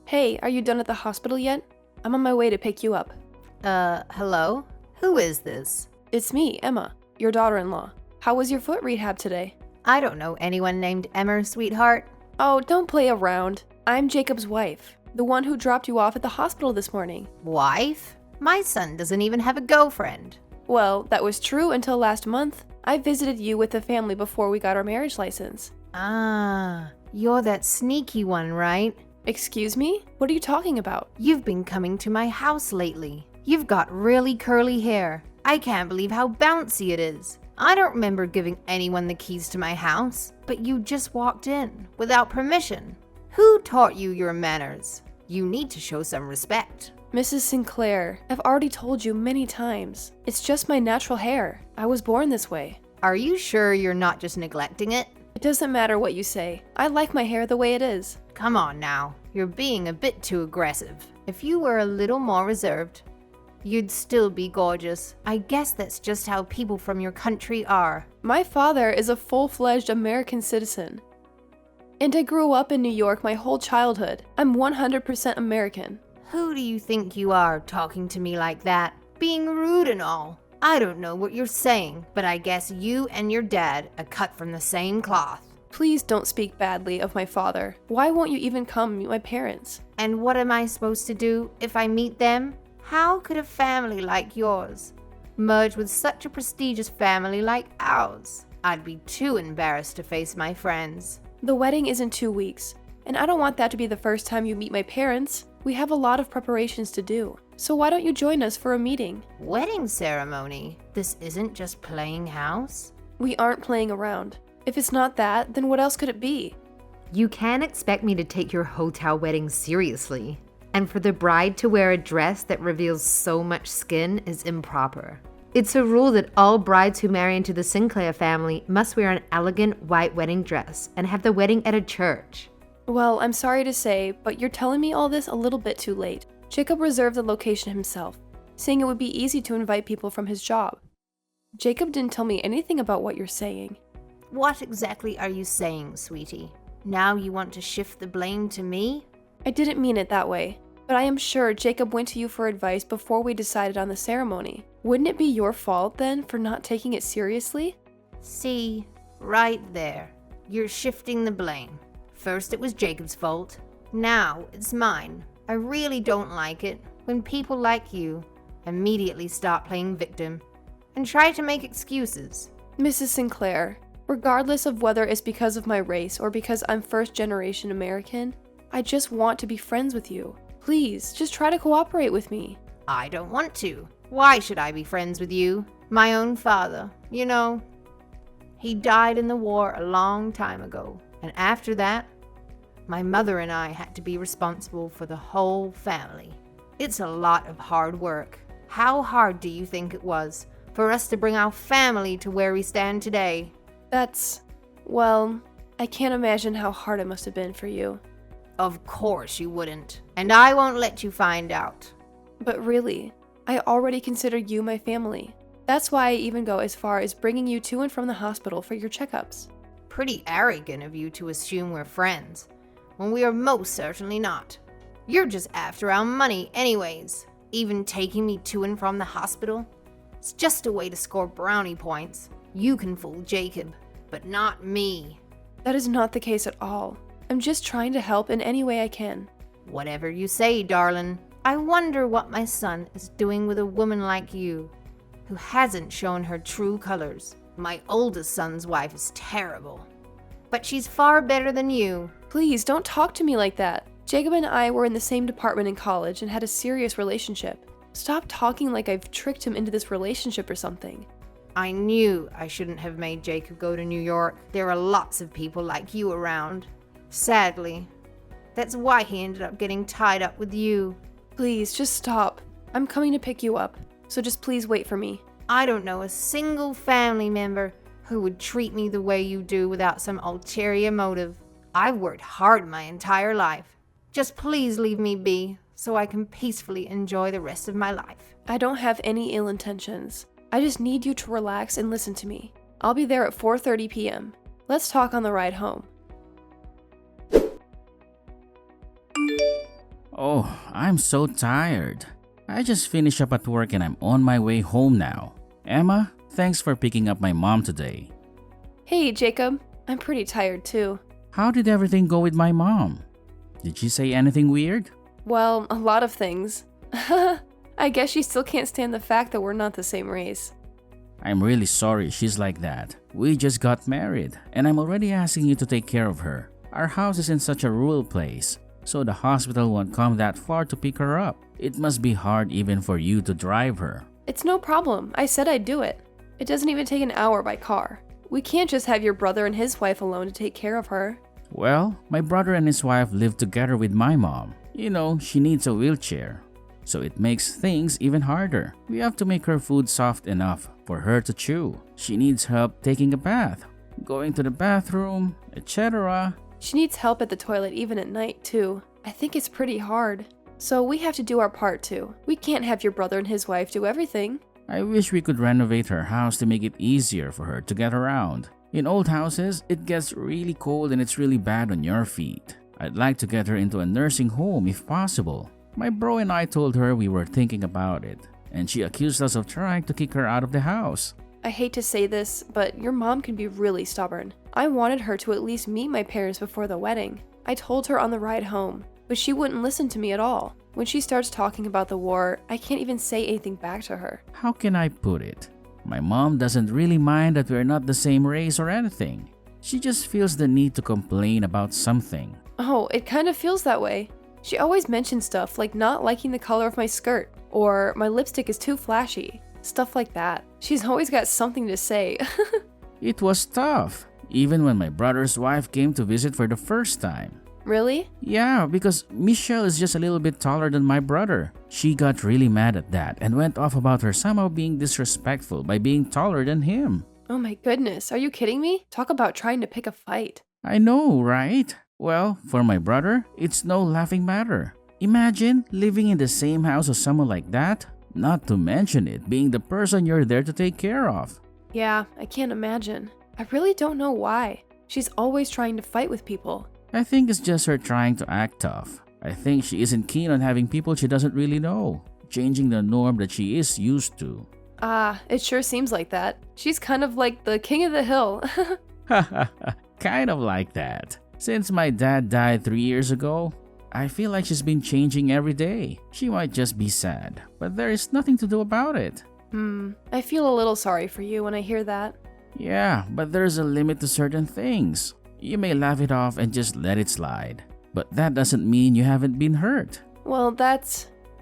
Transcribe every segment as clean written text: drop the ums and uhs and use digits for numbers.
Hey, are you done at the hospital yet? I'm on my way to pick you up. Hello? Who is this? It's me, Emma, your daughter-in-law. How was your foot rehab today? I don't know anyone named Emma, sweetheart. Oh, don't play around. I'm Jacob's wife, the one who dropped you off at the hospital this morning. Wife? My son doesn't even have a girlfriend. Well, that was true until last month. I visited you with the family before we got our marriage license. Ah, you're that sneaky one, right? Excuse me? What are you talking about? You've been coming to my house lately. You've got really curly hair. I can't believe how bouncy it is. I don't remember giving anyone the keys to my house, but you just walked in without permission. Who taught you your manners? You need to show some respect. Mrs. Sinclair, I've already told you many times. It's just my natural hair. I was born this way. Are you sure you're not just neglecting it? It doesn't matter what you say. I like my hair the way it is. Come on now, you're being a bit too aggressive. If you were a little more reserved, you'd still be gorgeous. I guess that's just how people from your country are. My father is a full-fledged American citizen. And I grew up in New York my whole childhood. I'm 100% American. Who do you think you are talking to me like that? Being rude and all. I don't know what you're saying, but I guess you and your dad are cut from the same cloth. Please don't speak badly of my father. Why won't you even come meet my parents? And what am I supposed to do if I meet them? How could a family like yours merge with such a prestigious family like ours? I'd be too embarrassed to face my friends. The wedding is in 2 weeks, and I don't want that to be the first time you meet my parents. We have a lot of preparations to do. So why don't you join us for a meeting? Wedding ceremony? This isn't just playing house? We aren't playing around. If it's not that, then what else could it be? You can't expect me to take your hotel wedding seriously. And for the bride to wear a dress that reveals so much skin is improper. It's a rule that all brides who marry into the Sinclair family must wear an elegant white wedding dress and have the wedding at a church. Well, I'm sorry to say, but you're telling me all this a little bit too late. Jacob reserved the location himself, saying it would be easy to invite people from his job. Jacob didn't tell me anything about what you're saying. What exactly are you saying, sweetie? Now you want to shift the blame to me? I didn't mean it that way, but I am sure Jacob went to you for advice before we decided on the ceremony. Wouldn't it be your fault then for not taking it seriously? See, right there. You're shifting the blame. First it was Jacob's fault. Now it's mine. I really don't like it when people like you immediately start playing victim and try to make excuses. Mrs. Sinclair, regardless of whether it's because of my race or because I'm first-generation American, I just want to be friends with you. Please, just try to cooperate with me. I don't want to. Why should I be friends with you? My own father, you know, he died in the war a long time ago. And after that, my mother and I had to be responsible for the whole family. It's a lot of hard work. How hard do you think it was for us to bring our family to where we stand today? Well, I can't imagine how hard it must have been for you. Of course you wouldn't. And I won't let you find out. But really, I already consider you my family. That's why I even go as far as bringing you to and from the hospital for your checkups. Pretty arrogant of you to assume we're friends, when we are most certainly not. You're just after our money anyways. Even taking me to and from the hospital, it's just a way to score brownie points. You can fool Jacob, but not me. That is not the case at all. I'm just trying to help in any way I can. Whatever you say, darling. I wonder what my son is doing with a woman like you, who hasn't shown her true colors. My oldest son's wife is terrible, but she's far better than you. Please, don't talk to me like that. Jacob and I were in the same department in college and had a serious relationship. Stop talking like I've tricked him into this relationship or something. I knew I shouldn't have made Jacob go to New York. There are lots of people like you around. Sadly, that's why he ended up getting tied up with you. Please, just stop. I'm coming to pick you up, so just please wait for me. I don't know a single family member who would treat me the way you do without some ulterior motive. I've worked hard my entire life. Just please leave me be so I can peacefully enjoy the rest of my life. I don't have any ill intentions. I just need you to relax and listen to me. I'll be there at 4:30 p.m. Let's talk on the ride home. Oh, I'm so tired. I just finished up at work and I'm on my way home now. Emma, thanks for picking up my mom today. Hey, Jacob. I'm pretty tired too. How did everything go with my mom? Did she say anything weird? Well, a lot of things. I guess she still can't stand the fact that we're not the same race. I'm really sorry she's like that. We just got married and I'm already asking you to take care of her. Our house is in such a rural place, so the hospital won't come that far to pick her up. It must be hard even for you to drive her. It's no problem. I said I'd do it. It doesn't even take an hour by car. We can't just have your brother and his wife alone to take care of her. Well, my brother and his wife live together with my mom. You know, she needs a wheelchair, so it makes things even harder. We have to make her food soft enough for her to chew. She needs help taking a bath, going to the bathroom, etc. She needs help at the toilet even at night, too. I think it's pretty hard. So we have to do our part, too. We can't have your brother and his wife do everything. I wish we could renovate her house to make it easier for her to get around. In old houses, it gets really cold and it's really bad on your feet. I'd like to get her into a nursing home if possible. My bro and I told her we were thinking about it, and she accused us of trying to kick her out of the house. I hate to say this, but your mom can be really stubborn. I wanted her to at least meet my parents before the wedding. I told her on the ride home, but she wouldn't listen to me at all. When she starts talking about the war, I can't even say anything back to her. How can I put it? My mom doesn't really mind that we're not the same race or anything. She just feels the need to complain about something. Oh, it kind of feels that way. She always mentions stuff like not liking the color of my skirt, or my lipstick is too flashy. Stuff like that. She's always got something to say. It was tough, even when my brother's wife came to visit for the first time. Really? Yeah, because Michelle is just a little bit taller than my brother. She got really mad at that and went off about her somehow being disrespectful by being taller than him. Oh my goodness, are you kidding me? Talk about trying to pick a fight. I know, right? Well, for my brother, it's no laughing matter. Imagine living in the same house as someone like that, not to mention it being the person you're there to take care of. Yeah, I can't imagine. I really don't know why. She's always trying to fight with people. I think it's just her trying to act tough. I think she isn't keen on having people she doesn't really know, changing the norm that she is used to. Ah, it sure seems like that. She's kind of like the king of the hill. Kind of like that. Since my dad died 3 years ago, I feel like she's been changing every day. She might just be sad, but there is nothing to do about it. I feel a little sorry for you when I hear that. Yeah, but there's a limit to certain things. You may laugh it off and just let it slide, but that doesn't mean you haven't been hurt. Well,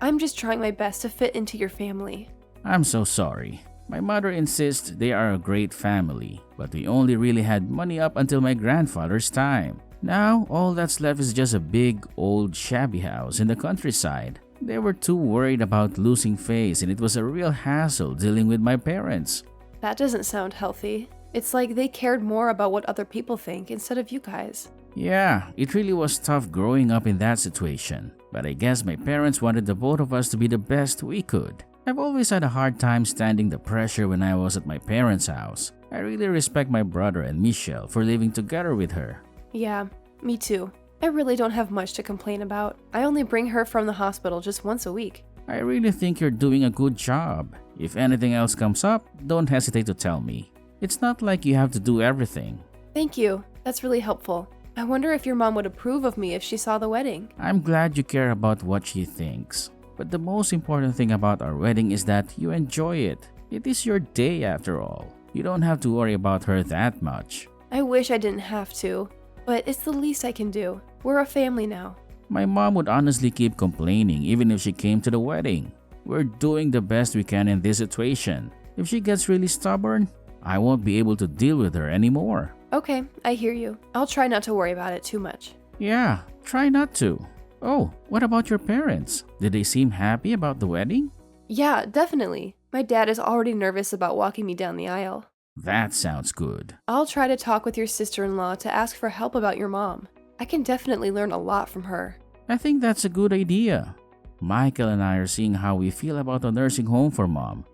I'm just trying my best to fit into your family. I'm so sorry. My mother insists they are a great family, but we only really had money up until my grandfather's time. Now, all that's left is just a big, old, shabby house in the countryside. They were too worried about losing face, and it was a real hassle dealing with my parents. That doesn't sound healthy. It's like they cared more about what other people think instead of you guys. Yeah, it really was tough growing up in that situation, but I guess my parents wanted the both of us to be the best we could. I've always had a hard time standing the pressure when I was at my parents' house. I really respect my brother and Michelle for living together with her. Yeah, me too. I really don't have much to complain about. I only bring her from the hospital just once a week. I really think you're doing a good job. If anything else comes up, don't hesitate to tell me. It's not like you have to do everything. Thank you. That's really helpful. I wonder if your mom would approve of me if she saw the wedding. I'm glad you care about what she thinks. But the most important thing about our wedding is that you enjoy it. It is your day after all. You don't have to worry about her that much. I wish I didn't have to, but it's the least I can do. We're a family now. My mom would honestly keep complaining even if she came to the wedding. We're doing the best we can in this situation. If she gets really stubborn, I won't be able to deal with her anymore. Okay, I hear you. I'll try not to worry about it too much. Yeah, try not to. Oh, what about your parents? Did they seem happy about the wedding? Yeah, definitely. My dad is already nervous about walking me down the aisle. That sounds good. I'll try to talk with your sister-in-law to ask for help about your mom. I can definitely learn a lot from her. I think that's a good idea. Michael and I are seeing how we feel about a nursing home for mom,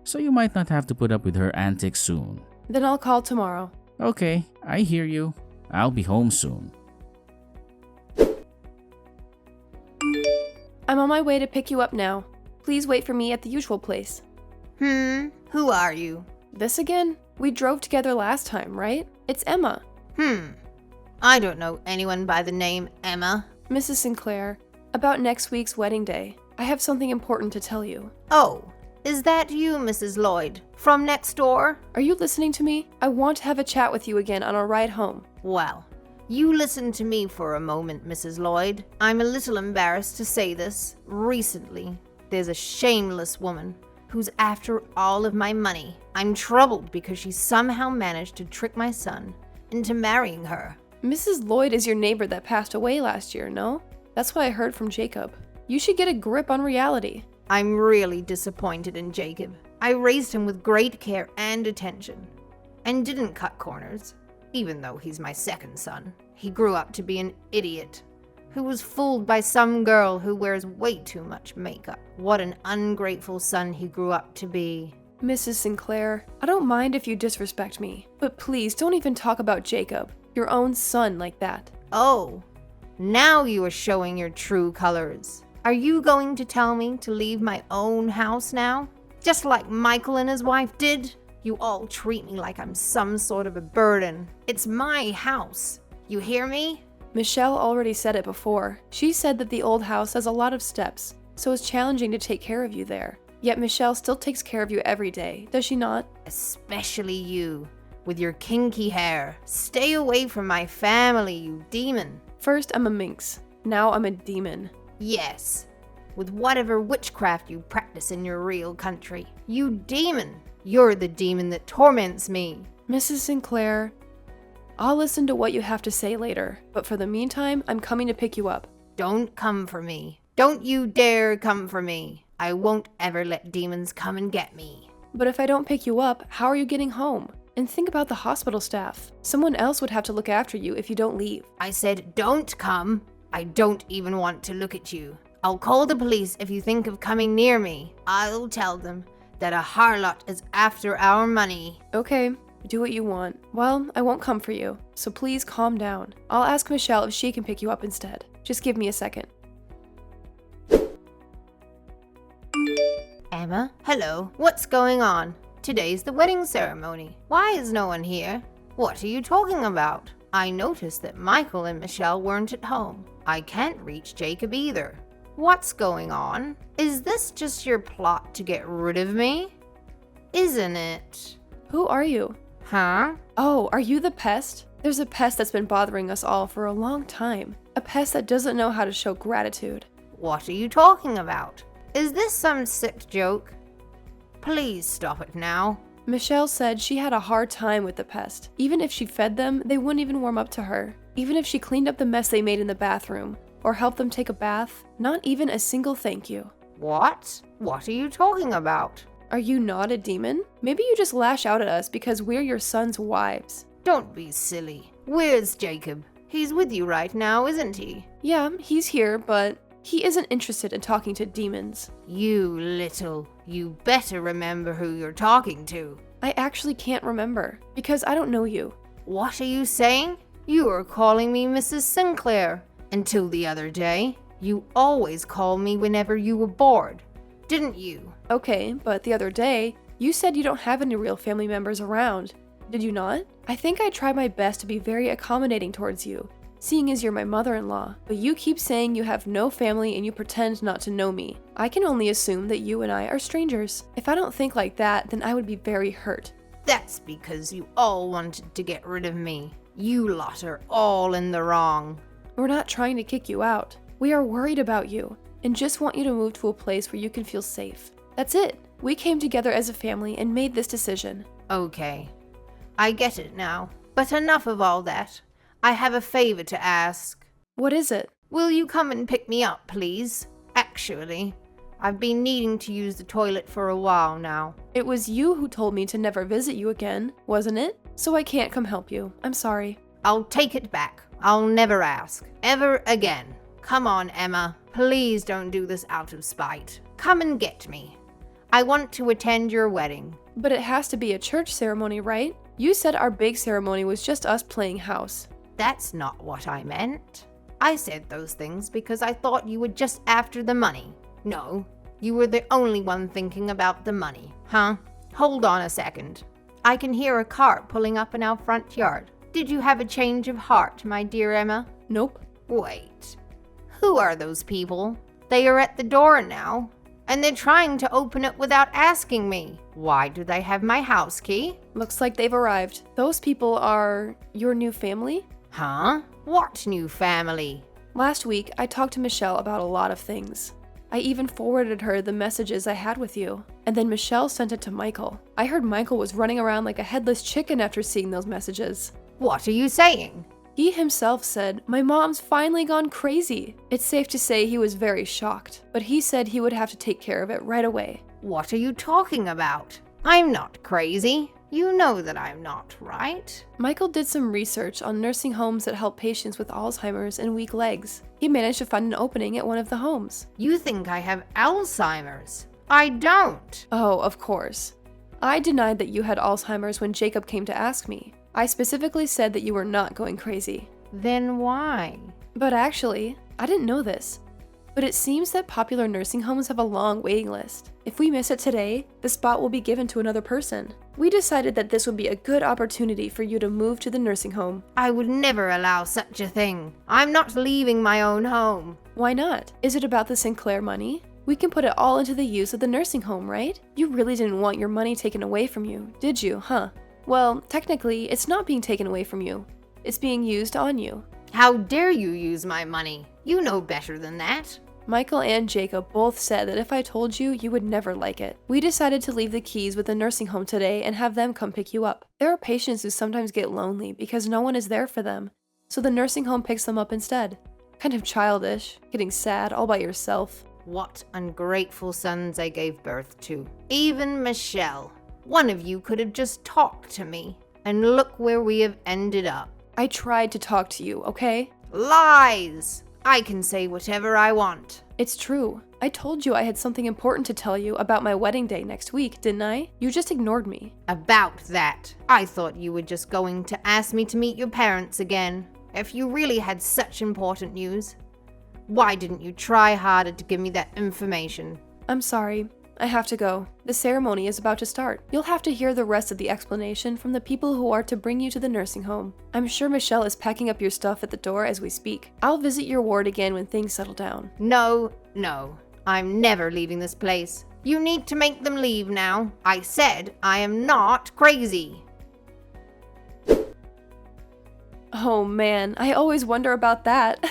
so you might not have to put up with her antics soon. Then I'll call tomorrow. Okay, I hear you. I'll be home soon. I'm on my way to pick you up now. Please wait for me at the usual place. Who are you? This again? We drove together last time, right? It's Emma. I don't know anyone by the name Emma. Mrs. Sinclair, about next week's wedding day, I have something important to tell you. Oh, is that you, Mrs. Lloyd, from next door? Are you listening to me? I want to have a chat with you again on our ride home. Well, you listen to me for a moment, Mrs. Lloyd. I'm a little embarrassed to say this. Recently, there's a shameless woman who's after all of my money. I'm troubled because she somehow managed to trick my son into marrying her. Mrs. Lloyd is your neighbor that passed away last year, no? That's what I heard from Jacob. You should get a grip on reality. I'm really disappointed in Jacob. I raised him with great care and attention, and didn't cut corners, even though he's my second son. He grew up to be an idiot who was fooled by some girl who wears way too much makeup. What an ungrateful son he grew up to be. Mrs. Sinclair, I don't mind if you disrespect me, but please don't even talk about Jacob, your own son, like that. Oh, now you are showing your true colors. Are you going to tell me to leave my own house now? Just like Michael and his wife did? You all treat me like I'm some sort of a burden. It's my house. You hear me? Michelle already said it before. She said that the old house has a lot of steps, so it's challenging to take care of you there. Yet Michelle still takes care of you every day, does she not? Especially you, with your kinky hair. Stay away from my family, you demon. First, I'm a minx. Now I'm a demon. Yes, with whatever witchcraft you practice in your real country. You demon. You're the demon that torments me. Mrs. Sinclair, I'll listen to what you have to say later, but for the meantime, I'm coming to pick you up. Don't come for me. Don't you dare come for me. I won't ever let demons come and get me. But if I don't pick you up, how are you getting home? And think about the hospital staff. Someone else would have to look after you if you don't leave. I said don't come. I don't even want to look at you. I'll call the police if you think of coming near me. I'll tell them that a harlot is after our money. Okay, do what you want. Well, I won't come for you, so please calm down. I'll ask Michelle if she can pick you up instead. Just give me a second. Emma? Hello. What's going on? Today's the wedding ceremony. Why is no one here? What are you talking about? I noticed that Michael and Michelle weren't at home. I can't reach Jacob either. What's going on? Is this just your plot to get rid of me? Isn't it? Who are you? Huh? Oh, are you the pest? There's a pest that's been bothering us all for a long time. A pest that doesn't know how to show gratitude. What are you talking about? Is this some sick joke? Please stop it now. Michelle said she had a hard time with the pest. Even if she fed them, they wouldn't even warm up to her. Even if she cleaned up the mess they made in the bathroom, or helped them take a bath, not even a single thank you. What? What are you talking about? Are you not a demon? Maybe you just lash out at us because we're your son's wives. Don't be silly. Where's Jacob? He's with you right now, isn't he? Yeah, he's here, but he isn't interested in talking to demons. You better remember who you're talking to. I actually can't remember, because I don't know you. What are you saying? You were calling me Mrs. Sinclair. Until the other day, you always called me whenever you were bored, didn't you? Okay, but the other day, you said you don't have any real family members around. Did you not? I think I tried my best to be very accommodating towards you, seeing as you're my mother-in-law, but you keep saying you have no family and you pretend not to know me. I can only assume that you and I are strangers. If I don't think like that, then I would be very hurt. That's because you all wanted to get rid of me. You lot are all in the wrong. We're not trying to kick you out. We are worried about you and just want you to move to a place where you can feel safe. That's it. We came together as a family and made this decision. Okay, I get it now. But enough of all that. I have a favor to ask. What is it? Will you come and pick me up, please? Actually, I've been needing to use the toilet for a while now. It was you who told me to never visit you again, wasn't it? So I can't come help you. I'm sorry. I'll take it back. I'll never ask. Ever again. Come on, Emma. Please don't do this out of spite. Come and get me. I want to attend your wedding. But it has to be a church ceremony, right? You said our big ceremony was just us playing house. That's not what I meant. I said those things because I thought you were just after the money. No, you were the only one thinking about the money, huh? Hold on a second. I can hear a cart pulling up in our front yard. Did you have a change of heart, my dear Emma? Nope. Wait. Who are those people? They are at the door now, and they're trying to open it without asking me. Why do they have my house key? Looks like they've arrived. Those people are your new family? Huh? What new family? Last week, I talked to Michelle about a lot of things. I even forwarded her the messages I had with you. And then Michelle sent it to Michael. I heard Michael was running around like a headless chicken after seeing those messages. What are you saying? He himself said, "My mom's finally gone crazy." It's safe to say he was very shocked, but he said he would have to take care of it right away. What are you talking about? I'm not crazy. You know that I'm not, right? Michael did some research on nursing homes that help patients with Alzheimer's and weak legs. He managed to find an opening at one of the homes. You think I have Alzheimer's? I don't. Oh, of course. I denied that you had Alzheimer's when Jacob came to ask me. I specifically said that you were not going crazy. Then why? But actually, I didn't know this. But it seems that popular nursing homes have a long waiting list. If we miss it today, the spot will be given to another person. We decided that this would be a good opportunity for you to move to the nursing home. I would never allow such a thing. I'm not leaving my own home. Why not? Is it about the Sinclair money? We can put it all into the use of the nursing home, right? You really didn't want your money taken away from you, did you, huh? Well, technically, it's not being taken away from you. It's being used on you. How dare you use my money? You know better than that. Michael and Jacob both said that if I told you, you would never like it. We decided to leave the keys with the nursing home today and have them come pick you up. There are patients who sometimes get lonely because no one is there for them, so the nursing home picks them up instead. Kind of childish, getting sad all by yourself. What ungrateful sons I gave birth to. Even Michelle. One of you could have just talked to me. And look where we have ended up. I tried to talk to you, okay? Lies! I can say whatever I want. It's true. I told you I had something important to tell you about my wedding day next week, didn't I? You just ignored me. About that. I thought you were just going to ask me to meet your parents again. If you really had such important news, why didn't you try harder to give me that information? I'm sorry. I have to go. The ceremony is about to start. You'll have to hear the rest of the explanation from the people who are to bring you to the nursing home. I'm sure Michelle is packing up your stuff at the door as we speak. I'll visit your ward again when things settle down. No. I'm never leaving this place. You need to make them leave now. I said I am not crazy. Oh man, I always wonder about that.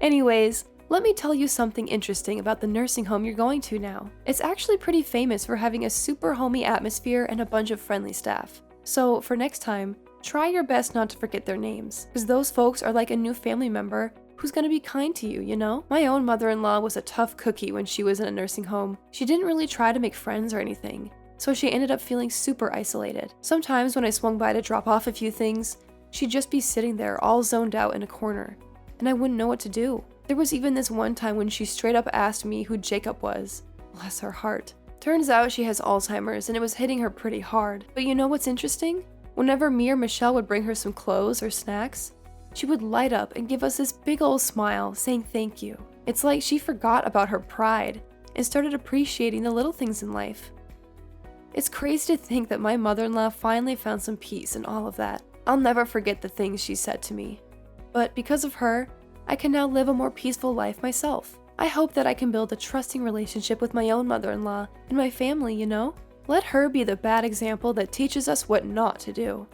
Anyways, let me tell you something interesting about the nursing home you're going to now. It's actually pretty famous for having a super homey atmosphere and a bunch of friendly staff. So for next time, try your best not to forget their names, because those folks are like a new family member who's gonna be kind to you, you know? My own mother-in-law was a tough cookie when she was in a nursing home. She didn't really try to make friends or anything, so she ended up feeling super isolated. Sometimes when I swung by to drop off a few things, she'd just be sitting there all zoned out in a corner, and I wouldn't know what to do. There was even this one time when she straight up asked me who Jacob was. Bless her heart. Turns out she has Alzheimer's and it was hitting her pretty hard. But you know what's interesting? Whenever me or Michelle would bring her some clothes or snacks, she would light up and give us this big old smile saying thank you. It's like she forgot about her pride and started appreciating the little things in life. It's crazy to think that my mother-in-law finally found some peace in all of that. I'll never forget the things she said to me. But because of her, I can now live a more peaceful life myself. I hope that I can build a trusting relationship with my own mother-in-law and my family, you know? Let her be the bad example that teaches us what not to do.